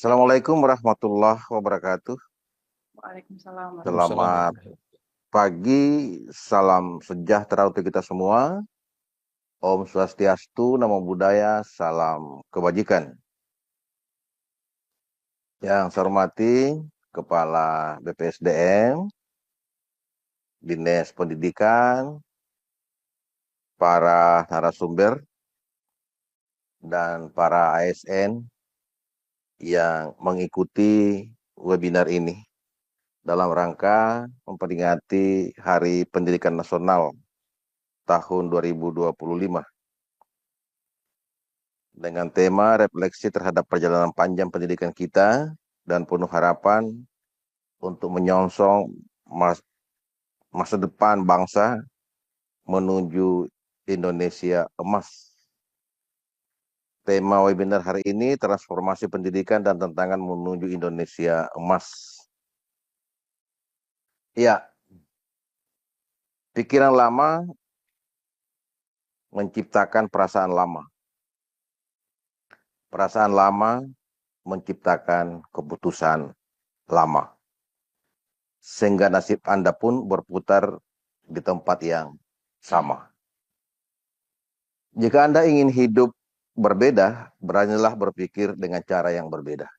Assalamualaikum warahmatullahi wabarakatuh. Waalaikumsalam warahmatullahi Selamat wabarakatuh. pagi, salam sejahtera untuk kita semua. Om Swastiastu, Namo Buddhaya, salam kebajikan. Yang saya hormati Kepala BPSDM, Dinas Pendidikan, para narasumber, dan para ASN yang mengikuti webinar ini dalam rangka memperingati Hari Pendidikan Nasional tahun 2025 dengan tema refleksi terhadap perjalanan panjang pendidikan kita dan penuh harapan untuk menyongsong masa depan bangsa menuju Indonesia emas. Tema webinar hari ini transformasi pendidikan dan tantangan menuju Indonesia emas. Ya, pikiran lama menciptakan perasaan lama. Perasaan lama menciptakan keputusan lama. Sehingga nasib Anda pun berputar di tempat yang sama. Jika Anda ingin hidup berbeda, beranilah berpikir dengan cara yang berbeda.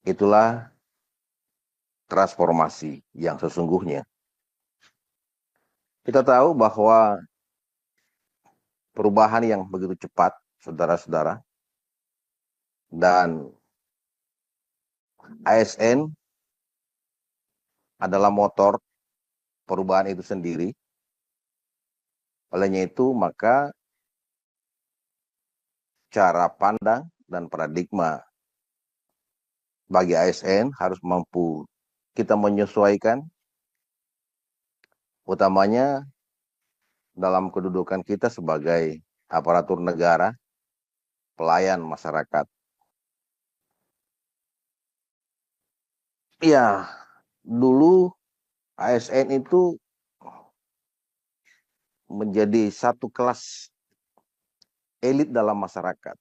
Itulah transformasi yang sesungguhnya. Kita tahu bahwa perubahan yang begitu cepat, saudara-saudara, dan ASN adalah motor perubahan itu sendiri. Olehnya itu, maka cara pandang dan paradigma bagi ASN harus mampu kita menyesuaikan, utamanya dalam kedudukan kita sebagai aparatur negara, pelayan masyarakat. Ya, dulu ASN itu menjadi satu kelas elit dalam masyarakat.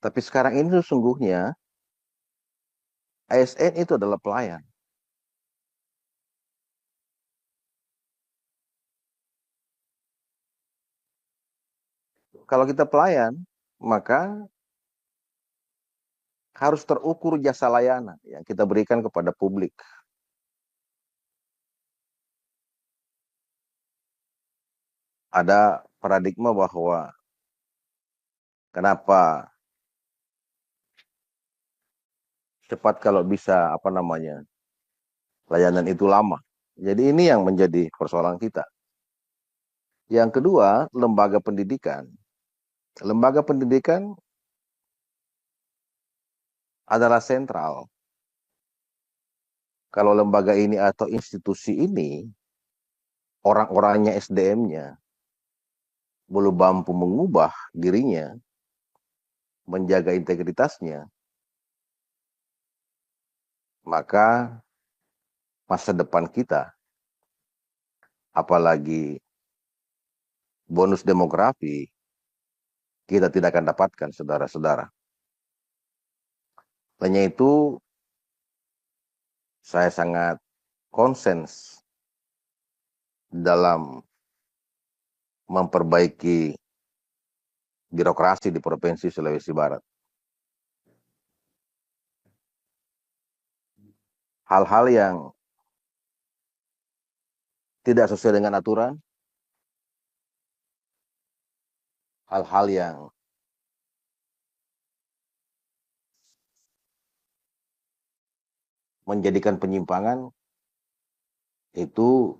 Tapi sekarang ini sesungguhnya ASN itu adalah pelayan. Kalau kita pelayan, maka harus terukur jasa layanan yang kita berikan kepada publik. Ada paradigma bahwa kenapa cepat kalau bisa layanan itu lama. Jadi ini yang menjadi persoalan kita. Yang kedua, lembaga pendidikan. Lembaga pendidikan adalah sentral. Kalau lembaga ini atau institusi ini, orang-orangnya, SDM-nya, belum mampu mengubah dirinya, menjaga integritasnya, maka masa depan kita, apalagi bonus demografi, kita tidak akan dapatkan, saudara-saudara. Hanya itu, saya sangat konsens dalam memperbaiki birokrasi di Provinsi Sulawesi Barat. Hal-hal yang tidak sesuai dengan aturan, hal-hal yang menjadikan penyimpangan, itu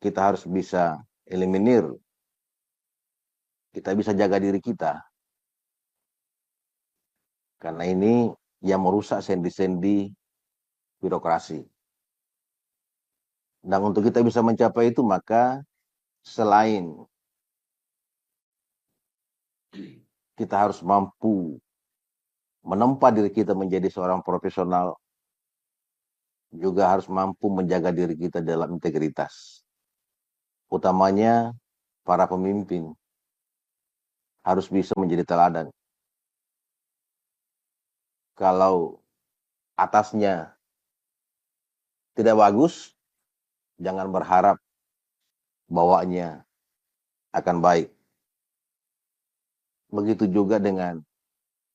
kita harus bisa eliminir. Kita bisa jaga diri kita. Karena ini yang merusak sendi-sendi birokrasi. Dan untuk kita bisa mencapai itu, maka selain kita harus mampu menempa diri kita menjadi seorang profesional, juga harus mampu menjaga diri kita dalam integritas. Utamanya para pemimpin harus bisa menjadi teladan. Kalau atasnya tidak bagus, jangan berharap bawahnya akan baik. Begitu juga dengan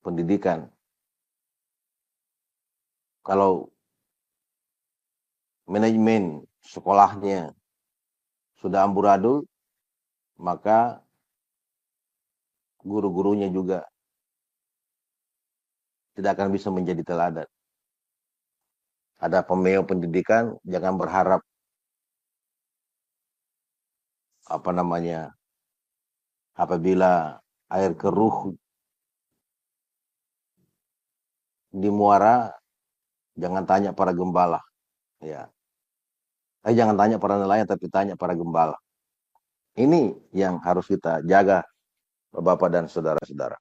pendidikan. Kalau manajemen sekolahnya sudah amburadul, maka guru-gurunya juga tidak akan bisa menjadi teladan. Ada pemeo pendidikan, jangan berharap apabila air keruh di muara, jangan tanya para gembala, ya. Jangan tanya para nelayan, tapi tanya para gembala. Ini yang harus kita jaga, Bapak dan saudara-saudara.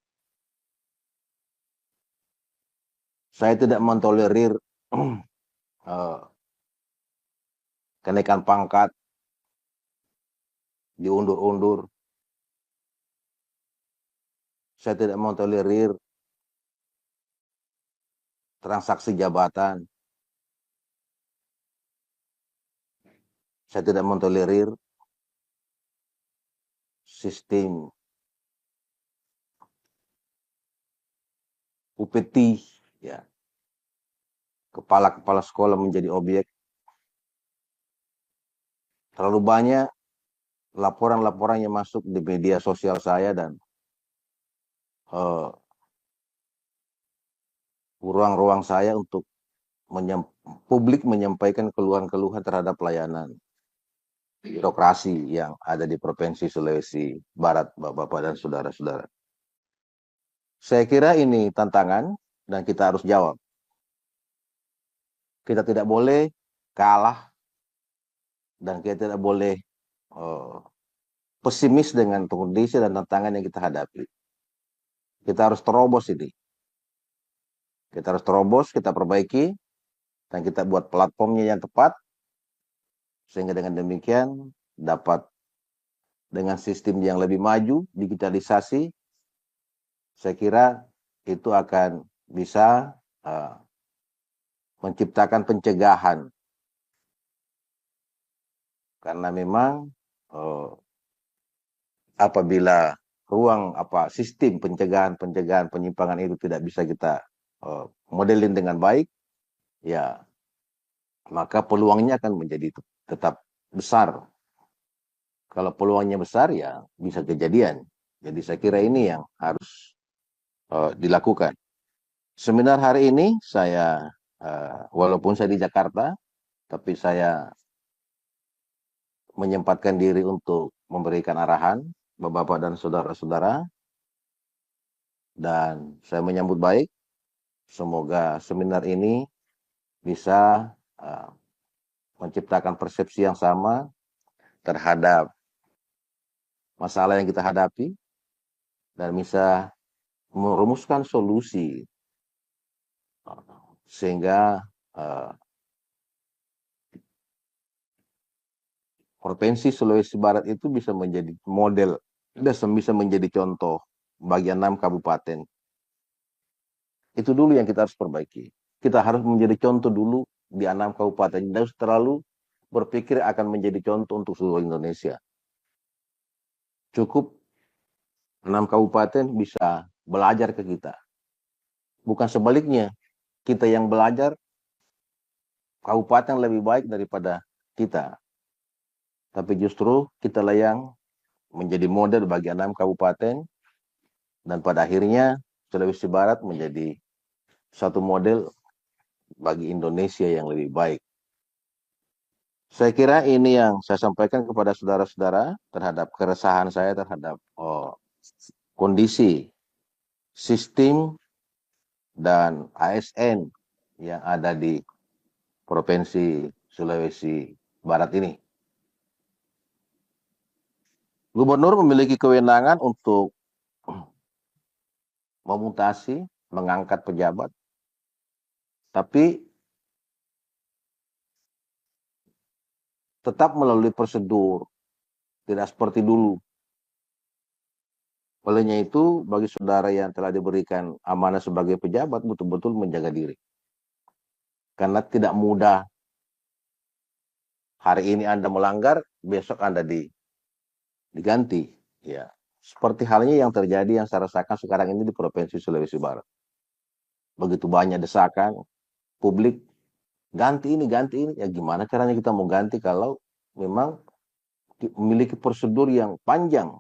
Saya tidak mentolerir kenaikan pangkat diundur-undur. Saya tidak mentolerir transaksi jabatan. Saya tidak mentolerir sistem upeti, ya. Kepala-kepala sekolah menjadi objek. Terlalu banyak laporan-laporan yang masuk di media sosial saya dan ruang-ruang saya untuk publik menyampaikan keluhan-keluhan terhadap pelayanan birokrasi yang ada di Provinsi Sulawesi Barat, Bapak-bapak dan saudara-saudara. Saya kira ini tantangan dan kita harus jawab. Kita tidak boleh kalah dan kita tidak boleh pesimis dengan kondisi dan tantangan yang kita hadapi. Kita harus terobos ini. Kita harus terobos, kita perbaiki, dan kita buat platformnya yang tepat, sehingga dengan demikian dapat dengan sistem yang lebih maju, digitalisasi, saya kira itu akan bisa menciptakan pencegahan. Karena memang apabila sistem pencegahan penyimpangan itu tidak bisa kita modelin dengan baik, ya maka peluangnya akan menjadi tetap besar. Kalau peluangnya besar, ya bisa kejadian. Jadi saya kira ini yang harus dilakukan. Seminar hari ini saya walaupun saya di Jakarta, tapi saya menyempatkan diri untuk memberikan arahan Bapak dan saudara-saudara, dan saya menyambut baik. Semoga seminar ini bisa menciptakan persepsi yang sama terhadap masalah yang kita hadapi dan bisa merumuskan solusi sehingga Provinsi Sulawesi Barat itu bisa menjadi model dan bisa menjadi contoh bagi 6 kabupaten. Itu dulu yang kita harus perbaiki. Kita harus menjadi contoh dulu di 6 kabupaten. Dan terlalu berpikir akan menjadi contoh untuk seluruh Indonesia. Cukup 6 kabupaten bisa belajar ke kita. Bukan sebaliknya, kita yang belajar, kabupaten lebih baik daripada kita. Tapi justru kita lah yang menjadi model bagi 6 kabupaten, dan pada akhirnya Sulawesi Barat menjadi satu model bagi Indonesia yang lebih baik. Saya kira ini yang saya sampaikan kepada saudara-saudara terhadap keresahan saya terhadap kondisi sistem dan ASN yang ada di Provinsi Sulawesi Barat ini. Gubernur memiliki kewenangan untuk memutasi, mengangkat pejabat, tapi tetap melalui prosedur, tidak seperti dulu. Olehnya itu, bagi saudara yang telah diberikan amanah sebagai pejabat, betul-betul menjaga diri. Karena tidak mudah. Hari ini Anda melanggar, besok Anda diganti. Ya, seperti halnya yang terjadi yang saya rasakan sekarang ini di Provinsi Sulawesi Barat. Begitu banyak desakan publik, ganti ini, ya gimana caranya kita mau ganti kalau memang memiliki prosedur yang panjang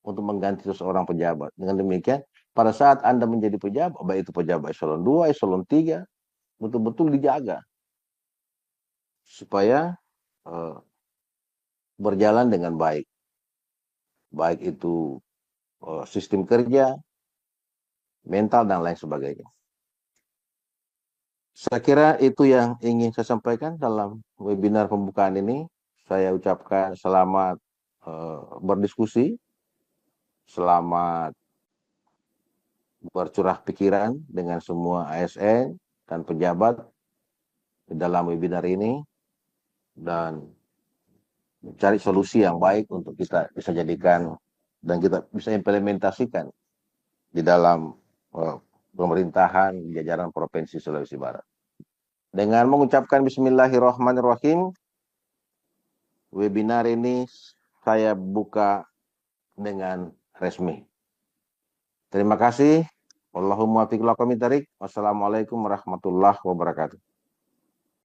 untuk mengganti seseorang pejabat. Dengan demikian, pada saat Anda menjadi pejabat, baik itu pejabat eselon 2, eselon 3, betul-betul dijaga supaya berjalan dengan baik. Baik itu sistem kerja, mental, dan lain sebagainya. Saya kira itu yang ingin saya sampaikan dalam webinar pembukaan ini. Saya ucapkan selamat berdiskusi, selamat bercurah pikiran dengan semua ASN dan pejabat di dalam webinar ini, dan mencari solusi yang baik untuk kita bisa jadikan dan kita bisa implementasikan di dalam pemerintahan jajaran Provinsi Sulawesi Barat. Dengan mengucapkan Bismillahirrahmanirrahim, webinar ini saya buka dengan resmi. Terima kasih. Wassalamualaikum warahmatullahi wabarakatuh.